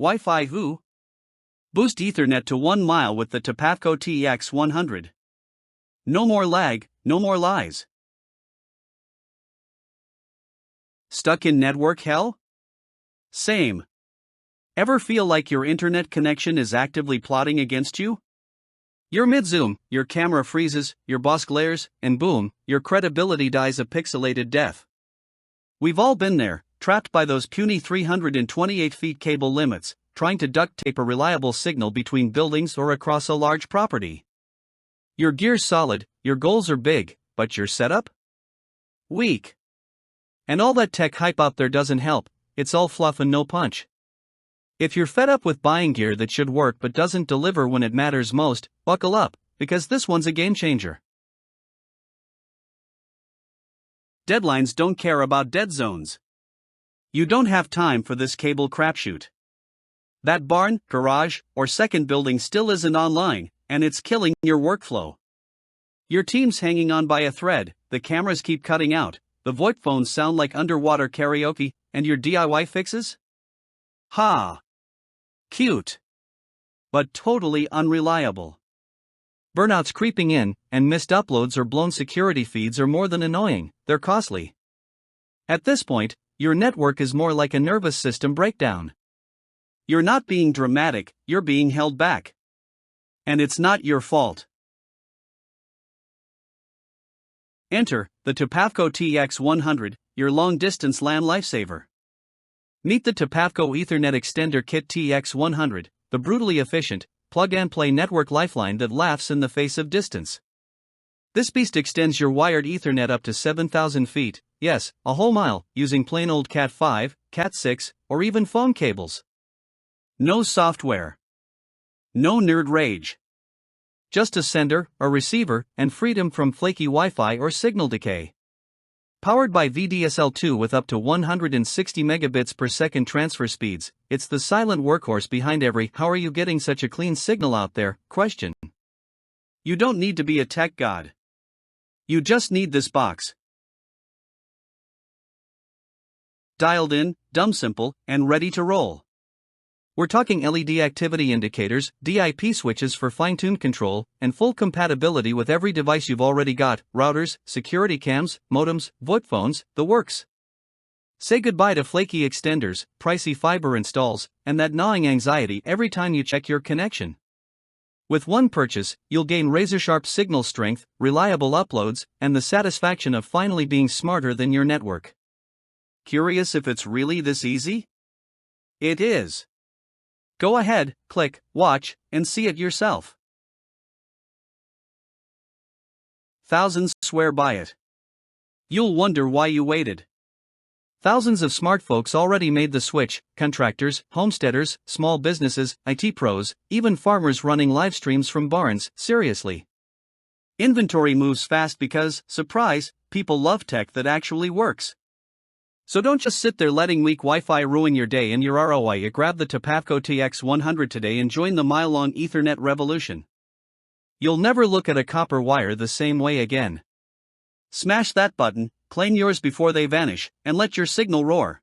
Wi-Fi who? Boost Ethernet to 1 mile with the Tupavco TEX-100. No more lag, no more lies. Stuck in network hell? Same. Ever feel like your internet connection is actively plotting against you? You're mid-zoom, your camera freezes, your boss glares, and boom, your credibility dies a pixelated death. We've all been there, trapped by those puny 328 feet cable limits, trying to duct tape a reliable signal between buildings or across a large property. Your gear's solid, your goals are big, but your setup? Weak. And all that tech hype out there doesn't help, it's all fluff and no punch. If you're fed up with buying gear that should work but doesn't deliver when it matters most, buckle up, because this one's a game changer. Deadlines don't care about dead zones. You don't have time for this cable crapshoot. That barn, garage, or second building still isn't online, and it's killing your workflow. Your team's hanging on by a thread, the cameras keep cutting out, the VoIP phones sound like underwater karaoke, and your DIY fixes? Ha! Cute. But totally unreliable. Burnout's creeping in, and missed uploads or blown security feeds are more than annoying, they're costly. At this point, your network is more like a nervous system breakdown. You're not being dramatic, you're being held back. And it's not your fault. Enter the Tupavco TEX-100, your long-distance LAN lifesaver. Meet the Tupavco Ethernet Extender Kit TEX-100, the brutally efficient, plug-and-play network lifeline that laughs in the face of distance. This beast extends your wired Ethernet up to 7,000 feet, yes, a whole mile, using plain old Cat5, Cat6, or even phone cables. No software. No nerd rage. Just a sender, a receiver, and freedom from flaky Wi-Fi or signal decay. Powered by VDSL 2 with up to 160 megabits per second transfer speeds, it's the silent workhorse behind every "how are you getting such a clean signal out there?" question. You don't need to be a tech god. You just need this box. Dialed in, dumb simple, and ready to roll. We're talking LED activity indicators, DIP switches for fine-tuned control, and full compatibility with every device you've already got: routers, security cams, modems, VoIP phones, the works. Say goodbye to flaky extenders, pricey fiber installs, and that gnawing anxiety every time you check your connection. With one purchase, you'll gain razor-sharp signal strength, reliable uploads, and the satisfaction of finally being smarter than your network. Curious if it's really this easy? It is. Go ahead, click, watch, and see it yourself. Thousands swear by it. You'll wonder why you waited. Thousands of smart folks already made the switch: contractors, homesteaders, small businesses, IT pros, even farmers running live streams from barns. Seriously. Inventory moves fast because, surprise, people love tech that actually works. So don't just sit there letting weak Wi-Fi ruin your day and your ROI. Grab the Tupavco TX-100 today and join the mile-long Ethernet revolution. You'll never look at a copper wire the same way again. Smash that button, claim yours before they vanish, and let your signal roar.